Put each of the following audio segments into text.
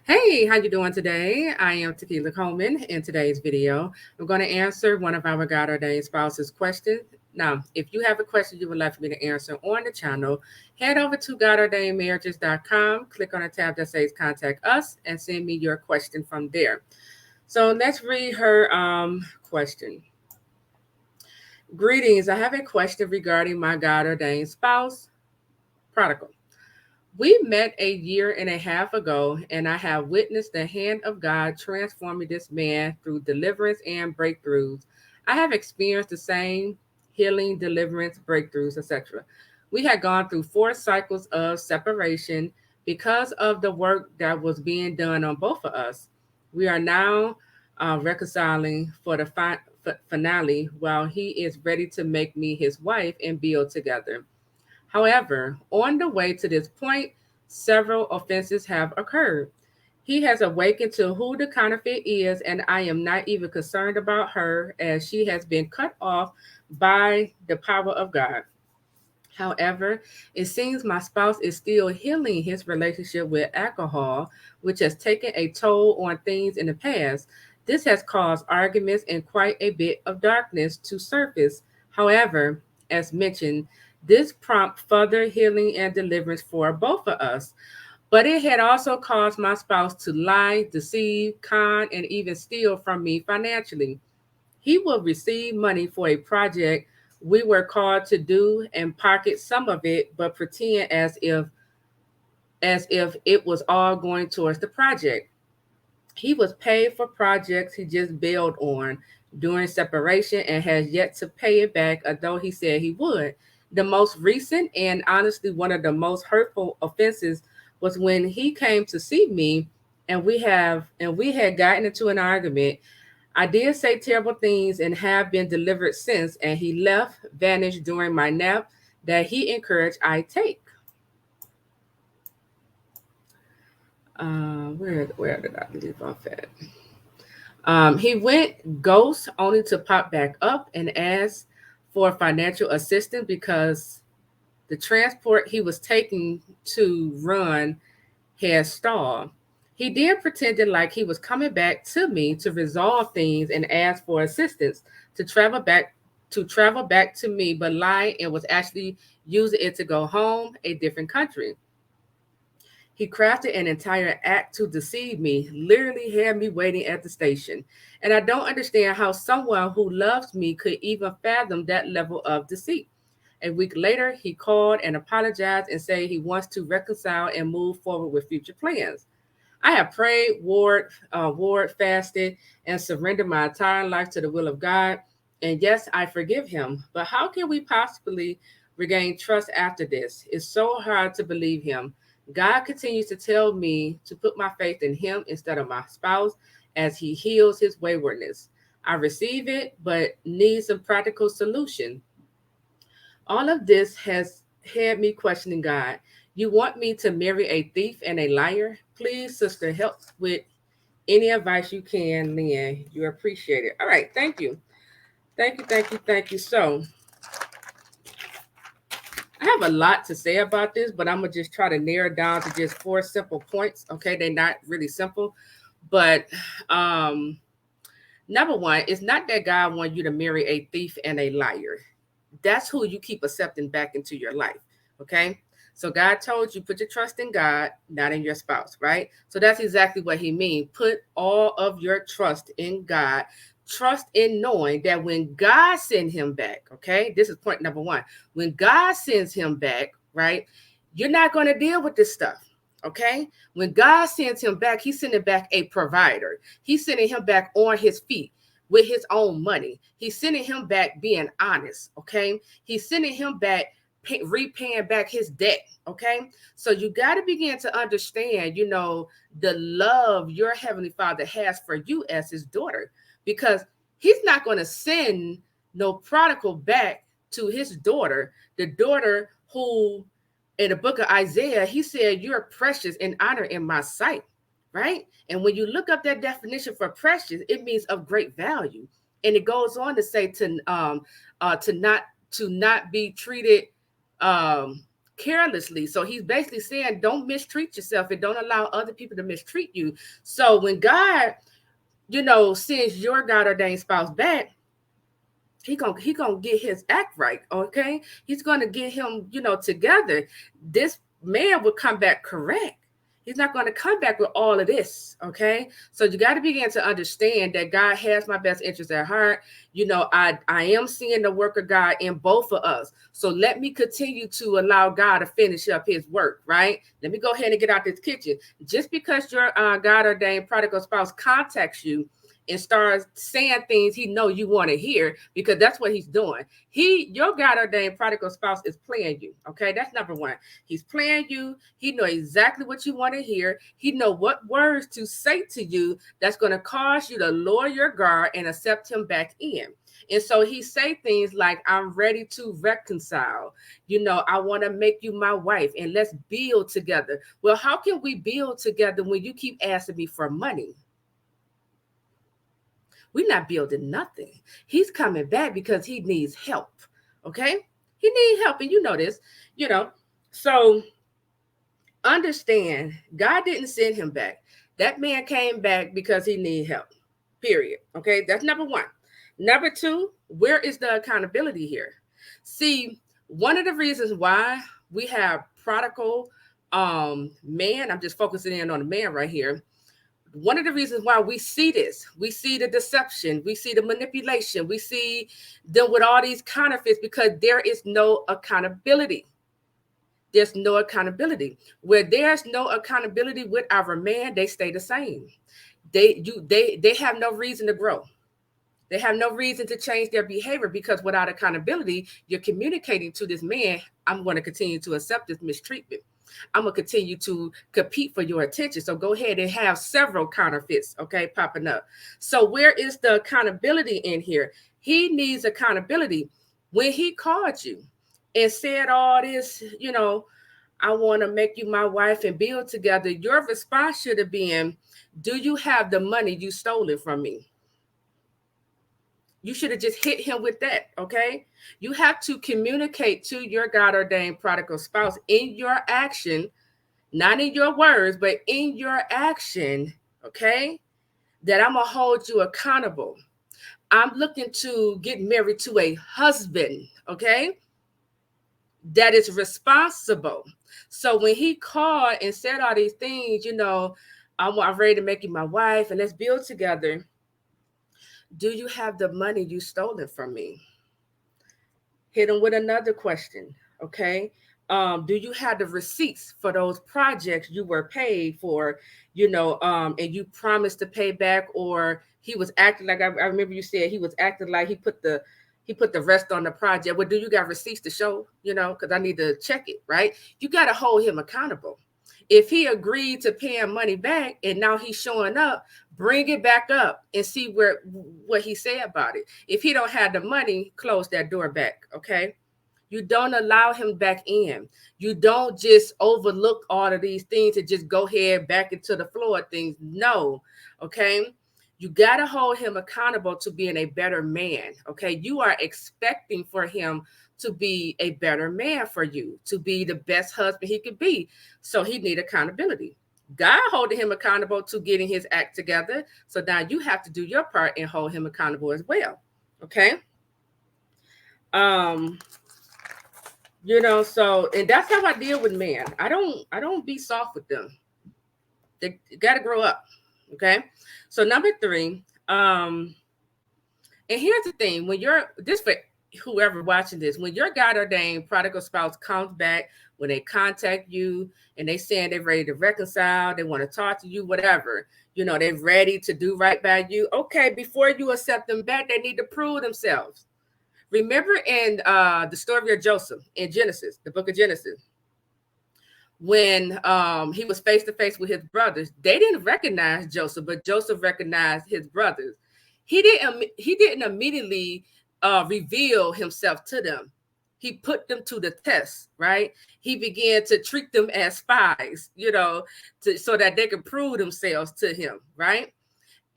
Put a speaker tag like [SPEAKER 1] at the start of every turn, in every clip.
[SPEAKER 1] Hey, how you doing today? I am Tequila Coleman. In today's video, I'm going to answer one of our God-ordained spouses' questions. Now, if you have a question you would like for me to answer on the channel, head over to godordainedmarriages.com, click on the tab that says Contact Us, and send me your question from there. So let's read her question. Greetings. I have a question regarding my God-ordained spouse, Prodigal. We met a year and a half ago, and I have witnessed the hand of God transforming this man through deliverance and breakthroughs. I have experienced the same healing, deliverance, breakthroughs, etc. We had gone through 4 cycles of separation because of the work that was being done on both of us. We are now reconciling for the finale while he is ready to make me his wife and build together. However, on the way to this point, several offenses have occurred. He has awakened to who the counterfeit is, and I am not even concerned about her as she has been cut off by the power of God. However, it seems my spouse is still healing his relationship with alcohol, which has taken a toll on things in the past. This has caused arguments and quite a bit of darkness to surface. However, as mentioned, this prompt further healing and deliverance for both of us. But it had also caused my spouse to lie, deceive, con, and even steal from me financially. He will receive money for a project we were called to do and pocket some of it, but pretend as if it was all going towards the project. He was paid for projects he just bailed on during separation and has yet to pay it back, although he said he would. The most recent and honestly one of the most hurtful offenses was when he came to see me and we had gotten into an argument. I did say terrible things and have been delivered since, and he left, vanished during my nap that he encouraged I take. Where did I leave off at? He went ghost only to pop back up and ask for financial assistance because the transport he was taking to run had stalled. He then pretended like he was coming back to me to resolve things and ask for assistance to travel back to me, but lied and was actually using it to go home a different country. He crafted an entire act to deceive me, literally had me waiting at the station. And I don't understand how someone who loves me could even fathom that level of deceit. A week later, he called and apologized and said he wants to reconcile and move forward with future plans. I have prayed, warred, fasted, and surrendered my entire life to the will of God. And yes, I forgive him. But how can we possibly regain trust after this? It's so hard to believe him. God continues to tell me to put my faith in him instead of my spouse as he heals his waywardness. I receive it, but need some practical solution. All of this has had me questioning God. You want me to marry a thief and a liar? Please, sister, help with any advice you can, Lynn. You appreciate it. All right, thank you. Thank you, thank you, thank you. So, I have a lot to say about this, but I'm going to just try to narrow it down to just 4 simple points. Okay, they're not really simple, but um, number one, it's not that God wants you to marry a thief and a liar. That's who you keep accepting back into your life. Okay. So God told you put your trust in God, not in your spouse, right? So that's exactly what he means. Put all of your trust in God. Trust in knowing that when God sends him back, okay, this is point number one. When God sends him back, right, you're not going to deal with this stuff. Okay. When God sends him back, he's sending back a provider. He's sending him back on his feet with his own money. He's sending him back being honest. Okay. He's sending him back repaying back his debt. Okay. So you got to begin to understand, the love your heavenly father has for you as his daughter, because he's not going to send no prodigal back to his daughter, the daughter who in the book of Isaiah, he said, you're precious and honor in my sight, right? And when you look up that definition for precious, it means of great value. And it goes on to say to not be treated um carelessly. So he's basically saying, don't mistreat yourself and don't allow other people to mistreat you. So when God, sends your God ordained spouse back, he gonna get his act right. Okay, he's gonna get him, together. This man will come back correct. He's not going to come back with all of this. Okay, so you got to begin to understand that God has my best interest at heart. I am seeing the work of God in both of us. So let me continue to allow God to finish up his work, right? Let me go ahead and get out this kitchen. Just because your God ordained prodigal spouse contacts you and starts saying things he know you want to hear, because that's what he's doing. Your God ordained prodigal spouse is playing you. Okay, that's number one. He's playing you. He know exactly what you want to hear. He know what words to say to you that's going to cause you to lower your guard and accept him back in. And so he say things like, I'm ready to reconcile. I want to make you my wife and let's build together. Well, how can we build together when you keep asking me for money? We're not building nothing. He's coming back because he needs help. Okay? He needs help. And you know this, So understand, God didn't send him back. That man came back because he needed help. Period. Okay? That's number one. Number two, where is the accountability here? See, one of the reasons why we have prodigal man, I'm just focusing in on the man right here. One of the reasons why we see this, we see the deception, we see the manipulation, we see them with all these counterfeits, because there is no accountability. There's no accountability. Where there's no accountability with our man, they stay the same. They have no reason to grow. They have no reason to change their behavior, because without accountability, you're communicating to this man, I'm going to continue to accept this mistreatment. I'm going to continue to compete for your attention. So go ahead and have several counterfeits, okay, popping up. So where is the accountability in here? He needs accountability. When he called you and said all this, I want to make you my wife and build together, your response should have been, do you have the money you stole it from me? You should have just hit him with that, okay? You have to communicate to your God-ordained prodigal spouse in your action, not in your words, but in your action, okay, that I'm going to hold you accountable. I'm looking to get married to a husband, okay, that is responsible. So when he called and said all these things, I'm ready to make you my wife and let's build together. Do you have the money you stole it from me? Hit him with another question, okay? Do you have the receipts for those projects you were paid for, and you promised to pay back? Or he was acting like, I remember you said he was acting like he put the rest on the project. Well, do you got receipts to show, because I need to check it, right? You got to hold him accountable. If he agreed to paying money back and now he's showing up, bring it back up and see what he said about it. If he don't have the money, close that door back, okay? You don't allow him back in. You don't just overlook all of these things and just go ahead back into the flow of things. No, okay? You got to hold him accountable to being a better man, okay? You are expecting for him to be a better man for you, to be the best husband he could be. So he need accountability. God holding him accountable to getting his act together. So now you have to do your part and hold him accountable as well. Okay. So, and that's how I deal with men. I don't be soft with them. They got to grow up. Okay. So number 3, and here's the thing, when you're this for whoever watching this, when your God-ordained prodigal spouse comes back, when they contact you and they saying they're ready to reconcile, they want to talk to you, whatever, they're ready to do right by you. Okay, before you accept them back, they need to prove themselves. Remember in the story of Joseph in Genesis, the book of Genesis, when he was face to face with his brothers, they didn't recognize Joseph, but Joseph recognized his brothers. He didn't immediately reveal himself to them. He put them to the test, right? He began to treat them as spies, so that they could prove themselves to him, right?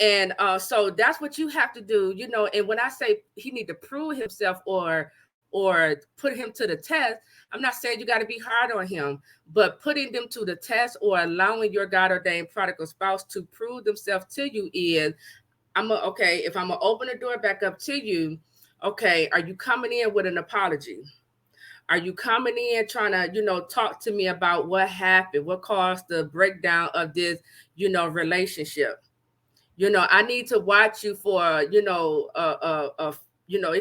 [SPEAKER 1] And so that's what you have to do, And when I say he need to prove himself or or put him to the test. I'm not saying you got to be hard on him, but putting them to the test or allowing your God ordained prodigal spouse to prove themselves to you is, okay, if I'm gonna open the door back up to you, okay, are you coming in with an apology? Are you coming in trying to, talk to me about what happened, what caused the breakdown of this, relationship? I need to watch you for, it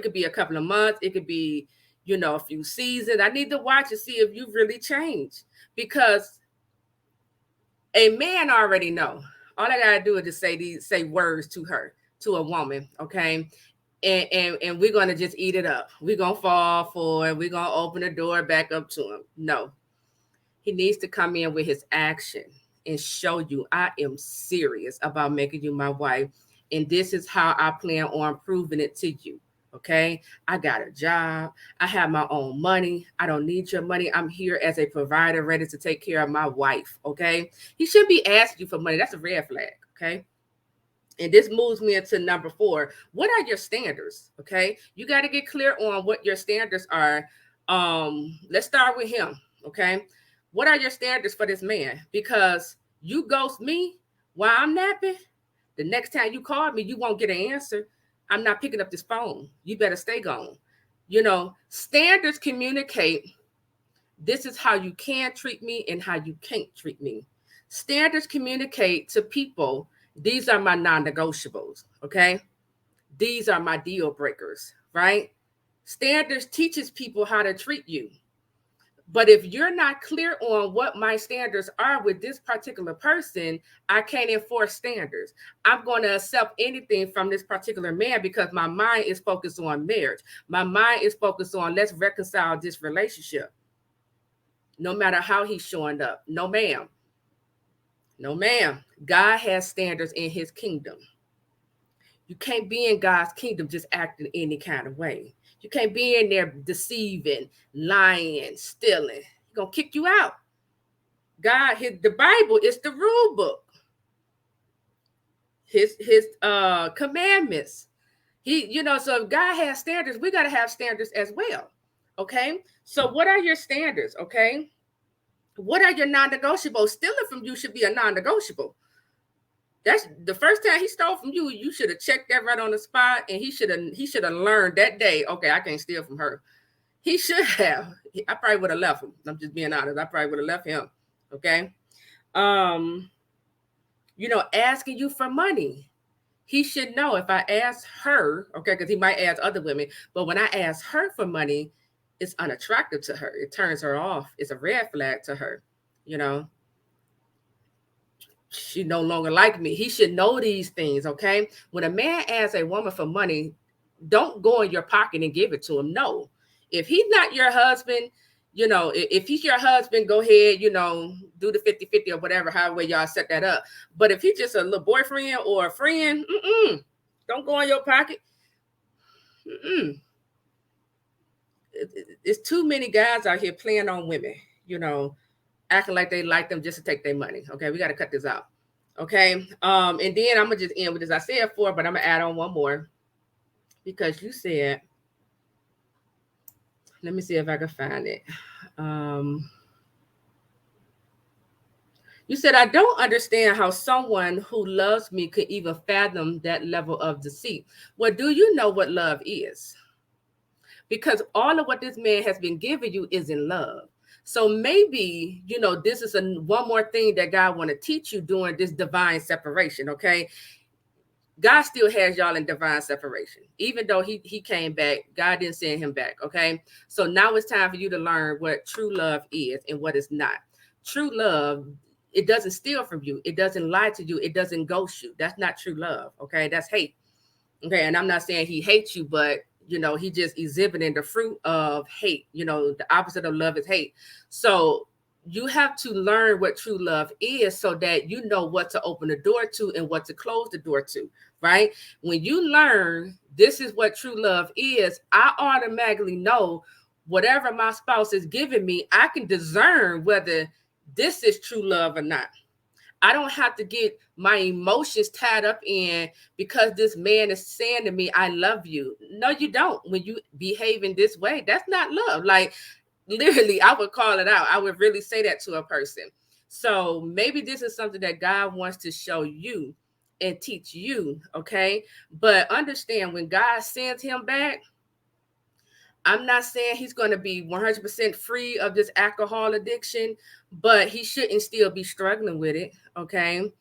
[SPEAKER 1] could be a couple of months, it could be, a few seasons. I need to watch and see if you've really changed, because a man already know. All I gotta do is just say words to her, to a woman, okay? And we're gonna just eat it up. We're gonna fall for it. We're gonna open the door back up to him. No, he needs to come in with his action and show you, I am serious about making you my wife, and this is how I plan on proving it to you. Okay, I got a job. I have my own money. I don't need your money. I'm here as a provider, ready to take care of my wife. Okay, he shouldn't be asking you for money. That's a red flag. Okay. And this moves me into number 4. What are your standards? Okay. You got to get clear on what your standards are. Let's start with him. Okay. What are your standards for this man? Because you ghost me while I'm napping, the next time you call me, you won't get an answer. I'm not picking up this phone. You better stay gone. Standards communicate, this is how you can treat me and how you can't treat me. Standards communicate to people, these are my non-negotiables, okay? These are my deal breakers, right? Standards teaches people how to treat you. But if you're not clear on what my standards are with this particular person, I can't enforce standards. I'm going to accept anything from this particular man because my mind is focused on marriage. My mind is focused on, let's reconcile this relationship. No matter how he's showing up. No, ma'am. No, ma'am. God has standards in his kingdom. You can't be in God's kingdom just acting any kind of way. You can't be in there deceiving, lying, stealing. He's going to kick you out. The Bible is the rule book. His commandments. So if God has standards, we got to have standards as well. Okay? So what are your standards? Okay? What are your non-negotiables? Stealing from you should be a non-negotiable. That's the first time he stole from you. You should have checked that right on the spot, and he should have learned that day. Okay, I can't steal from her. He should have. I probably would have left him. I'm just being honest. I probably would have left him. Okay. Asking you for money. He should know if I ask her, okay, because he might ask other women, but when I ask her for money, it's unattractive to her. It turns her off. It's a red flag to her. She no longer like me. He should know these things, okay? When a man asks a woman for money, don't go in your pocket and give it to him. No. If he's not your husband, if he's your husband, go ahead, do the 50-50 or whatever, however y'all set that up. But if he's just a little boyfriend or a friend, don't go in your pocket. It's too many guys out here playing on women, acting like they like them just to take their money. Okay, we got to cut this out. Okay, and then I'm gonna just end with this. I said 4, but I'm gonna add on one more because you said, let me see if I can find it. You said, I don't understand how someone who loves me could even fathom that level of deceit. Well, do you know what love is? Because all of what this man has been giving you is in love. So maybe, this is one more thing that God want to teach you during this divine separation, okay? God still has y'all in divine separation. Even though he came back, God didn't send him back, okay? So now it's time for you to learn what true love is and what is not. True love, it doesn't steal from you. It doesn't lie to you. It doesn't ghost you. That's not true love, okay? That's hate, okay? And I'm not saying he hates you, but he just exhibiting the fruit of hate. The opposite of love is hate. So you have to learn what true love is so that you know what to open the door to and what to close the door to, right? When you learn this is what true love is, I automatically know whatever my spouse is giving me, I can discern whether this is true love or not. I don't have to get my emotions tied up in because this man is saying to me, I love you. No, you don't. When you behave in this way, that's not love. Like, literally, I would call it out. I would really say that to a person. So maybe this is something that God wants to show you and teach you, okay? But understand, when God sends him back, I'm not saying he's going to be 100% free of this alcohol addiction, but he shouldn't still be struggling with it. Okay.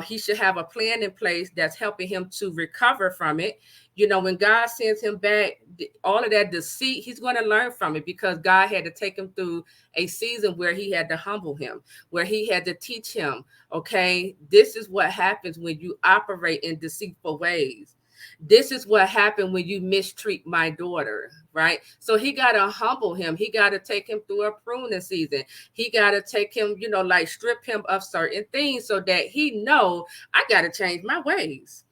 [SPEAKER 1] He should have a plan in place that's helping him to recover from it. You know, when God sends him back, all of that deceit, he's going to learn from it, because God had to take him through a season where he had to humble him, where he had to teach him, okay, this is what happens when you operate in deceitful ways. This is what happened when you mistreat my daughter, right? So he got to humble him. He got to take him through a pruning season. He got to take him, you know, like strip him of certain things so that he know, I got to change my ways.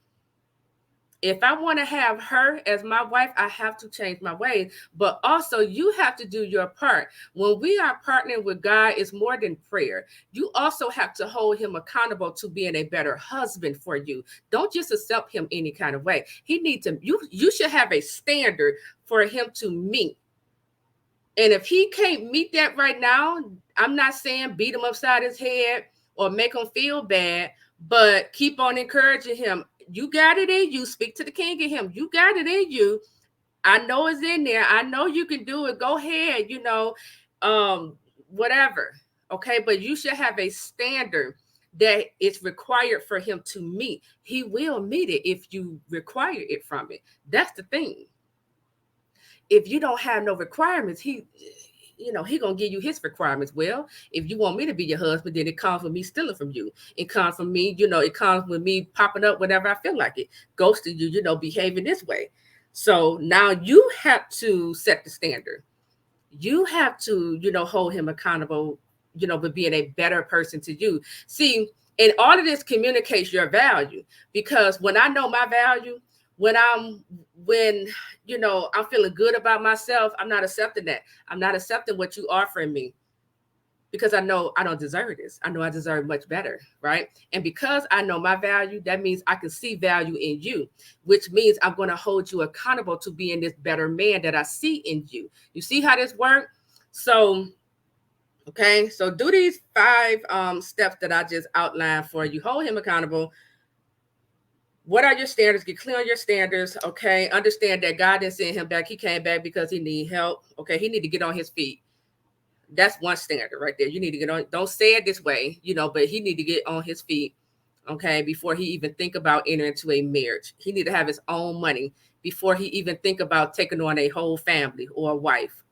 [SPEAKER 1] If I want to have her as my wife, I have to change my ways. But also, you have to do your part. When we are partnering with God, it's more than prayer. You also have to hold him accountable to being a better husband for you. Don't just accept him any kind of way. He needs to, you should have a standard for him to meet. And if he can't meet that right now, I'm not saying beat him upside his head or make him feel bad, but keep on encouraging him. You got it in you. Speak to the king of him. You got it in you. I know it's in there. I know you can do it. Go ahead, you know, whatever. Okay. But you should have a standard that it's required for him to meet. He will meet it if you require it from it. That's the thing. If you don't have no requirements, he gonna give you his requirements. Well, if you want me to be your husband, then it comes with me stealing from you. It comes from me, it comes with me popping up whenever I feel like it, ghosting you, behaving this way. So now you have to set the standard. You have to, hold him accountable, but being a better person to you. See, and all of this communicates your value, because when I know my value, when I'm feeling good about myself, I'm not accepting that. I'm not accepting what you offering me, because I know I don't deserve this. I know I deserve much better, right? And because I know my value, that means I can see value in you, which means I'm going to hold you accountable to being this better man that I see in you. You see how this works? So, okay, so do these 5 steps that I just outlined for you. Hold him accountable. What are your standards? Get clear on your standards. Okay. Understand that God didn't send him back. He came back because he need help. Okay. He need to get on his feet. That's one standard right there. You need to get on. Don't say it this way, but he need to get on his feet. Okay. Before he even think about entering into a marriage, he need to have his own money before he even think about taking on a whole family or a wife.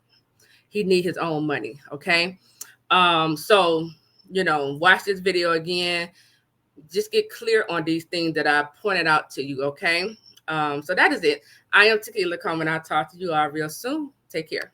[SPEAKER 1] He need his own money. Okay. So, watch this video again. Just get clear on these things that I pointed out to you, okay? So that is it. I am Tequila Coleman. I'll talk to you all real soon. Take care.